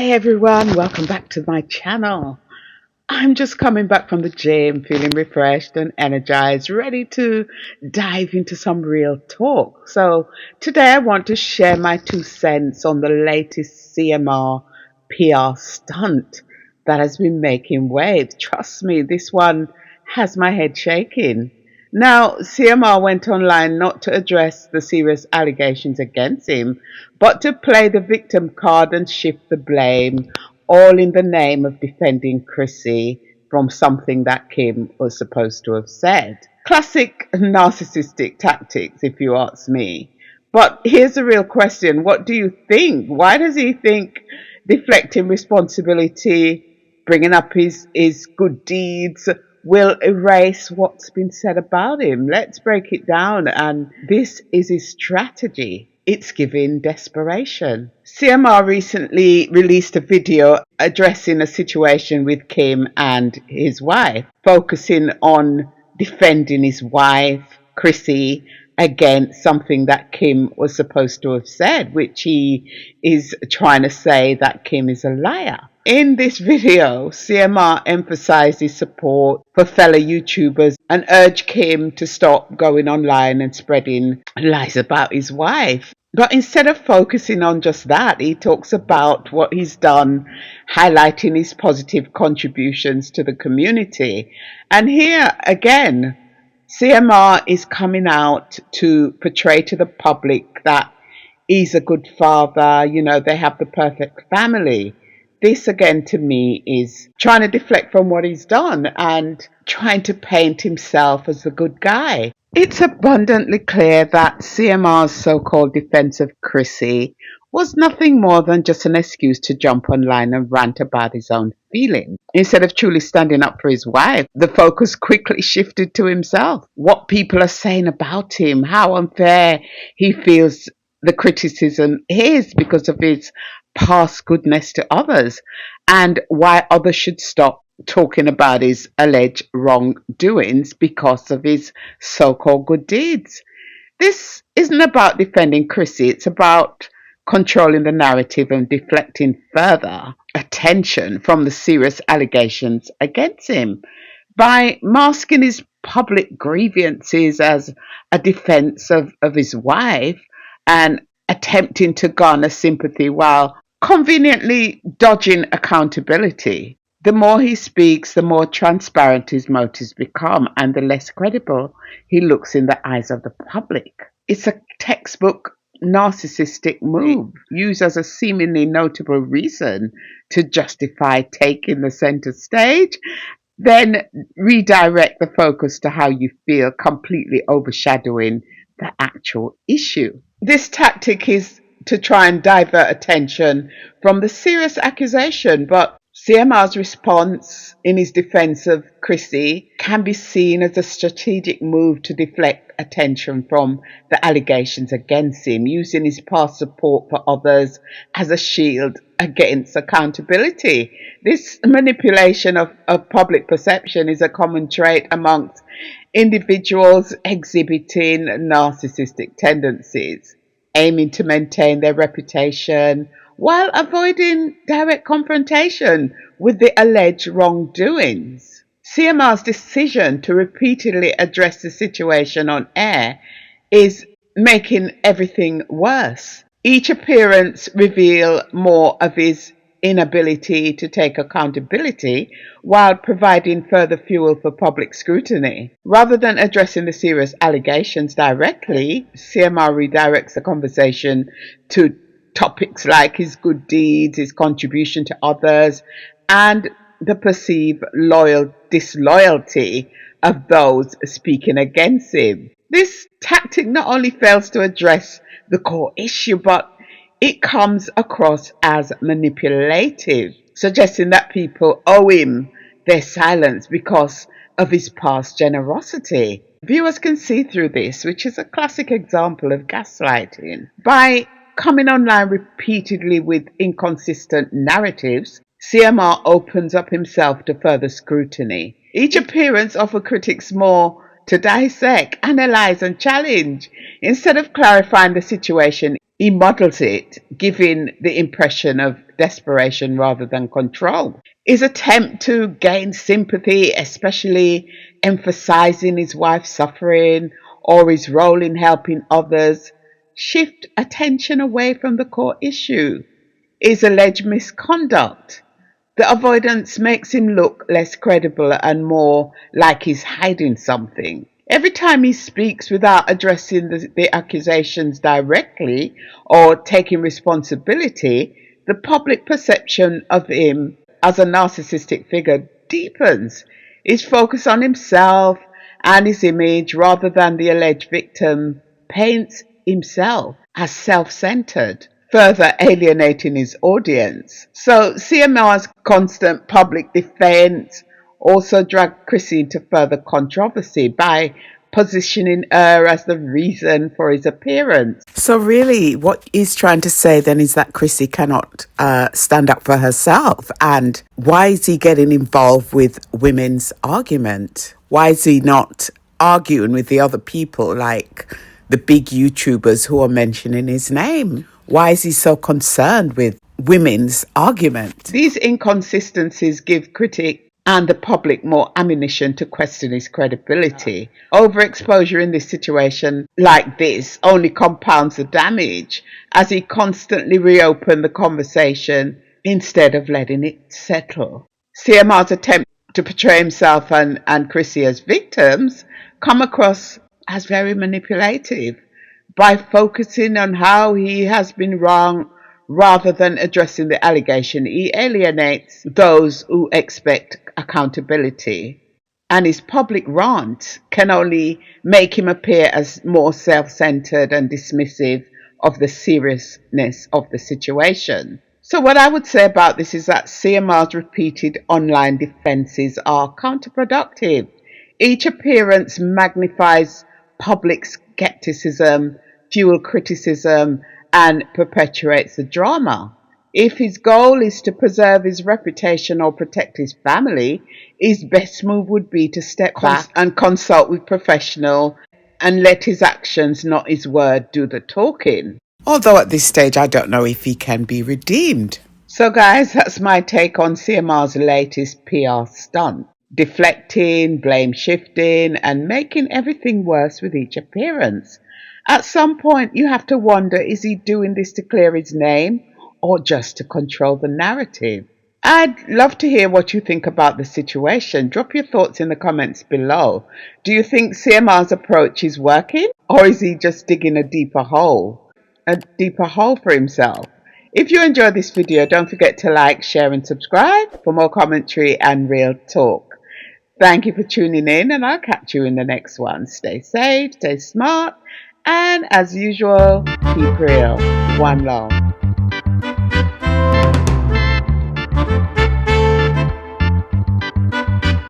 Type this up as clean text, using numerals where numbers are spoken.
Hey everyone, welcome back to my channel. I'm just coming back from the gym, feeling refreshed and energized, ready to dive into some real talk. So today I want to share my 2 cents on the latest CMR PR stunt that has been making waves. Trust me, this one has my head shaking. Now, CMR went online not to address the serious allegations against him, but to play the victim card and shift the blame, all in the name of defending Crissy from something that Kim was supposed to have said. Classic narcissistic tactics, if you ask me. But here's the real question. What do you think? Why does he think deflecting responsibility, bringing up his good deeds, will erase what's been said about him? Let's break it down. And this is his strategy. It's giving desperation. CMR recently released a video addressing a situation with Kim and his wife, focusing on defending his wife, Crissy, against something that Kim was supposed to have said, which he is trying to say that Kim is a liar. In this video, CMR emphasized his support for fellow YouTubers and urged Kim to stop going online and spreading lies about his wife. But instead of focusing on just that, he talks about what he's done, highlighting his positive contributions to the community. And here again, CMR is coming out to portray to the public that he's a good father, they have the perfect family. This again to me is trying to deflect from what he's done and trying to paint himself as the good guy. It's abundantly clear that CMR's so-called defense of Crissy was nothing more than just an excuse to jump online and rant about his own feelings. Instead of truly standing up for his wife, the focus quickly shifted to himself. What people are saying about him, how unfair he feels the criticism is because of his past goodness to others, and why others should stop talking about his alleged wrongdoings because of his so-called good deeds. This isn't about defending Crissy, it's about controlling the narrative and deflecting further attention from the serious allegations against him by masking his public grievances as a defense of his wife and attempting to garner sympathy while conveniently dodging accountability. The more he speaks, the more transparent his motives become and the less credible he looks in the eyes of the public. It's a textbook narcissistic move used as a seemingly notable reason to justify taking the center stage, then redirect the focus to how you feel, completely overshadowing the actual issue. This tactic is to try and divert attention from the serious accusation, but CMR's response in his defense of Crissy can be seen as a strategic move to deflect attention from the allegations against him, using his past support for others as a shield against accountability. This manipulation of public perception is a common trait amongst individuals exhibiting narcissistic tendencies, aiming to maintain their reputation while avoiding direct confrontation with the alleged wrongdoings. CMR's decision to repeatedly address the situation on air is making everything worse. Each appearance reveals more of his inability to take accountability while providing further fuel for public scrutiny. Rather than addressing the serious allegations directly, CMR redirects the conversation to topics like his good deeds, his contribution to others, and the perceived disloyalty of those speaking against him. This tactic not only fails to address the core issue, but it comes across as manipulative, suggesting that people owe him their silence because of his past generosity. Viewers can see through this, which is a classic example of gaslighting. By coming online repeatedly with inconsistent narratives, CMR opens up himself to further scrutiny. Each appearance offers critics more to dissect, analyze, and challenge. Instead of clarifying the situation, He models it, giving the impression of desperation rather than control. His attempt to gain sympathy, especially emphasizing his wife's suffering or his role in helping others, shift attention away from the core issue, his alleged misconduct. The avoidance makes him look less credible and more like he's hiding something. Every time he speaks without addressing the accusations directly or taking responsibility, the public perception of him as a narcissistic figure deepens. His focus on himself and his image rather than the alleged victim paints himself as self-centered, further alienating his audience. So CMR's constant public defense also dragged Crissy into further controversy by positioning her as the reason for his appearance. So really what he's trying to say then is that Crissy cannot stand up for herself. And why is he getting involved with women's argument? Why is he not arguing with the other people, like the big YouTubers who are mentioning his name? Why is he so concerned with women's argument? These inconsistencies give critics and the public more ammunition to question his credibility. Overexposure in this situation like this only compounds the damage, as he constantly reopened the conversation instead of letting it settle. CMR's attempt to portray himself and Crissy as victims come across as very manipulative. By focusing on how he has been wrong rather than addressing the allegation, he alienates those who expect accountability. And his public rant can only make him appear as more self-centered and dismissive of the seriousness of the situation. So what I would say about this is that CMR's repeated online defenses are counterproductive. Each appearance magnifies public skepticism, fuel criticism, and perpetuates the drama. If his goal is to preserve his reputation or protect his family, his best move would be to step back and consult with professionals and let his actions, not his word, do the talking. Although at this stage I don't know if he can be redeemed. So guys, that's my take on CMR's latest PR stunt. Deflecting, blame shifting, and making everything worse with each appearance. At some point you have to wonder, is he doing this to clear his name or just to control the narrative? I'd love to hear what you think about the situation. Drop your thoughts in the comments below. Do you think CMR's approach is working, or is he just digging a deeper hole for himself? If you enjoyed this video, don't forget to like, share and subscribe for more commentary and real talk. Thank you for tuning in, and I'll catch you in the next one. Stay safe, stay smart, and as usual, keep real. One love.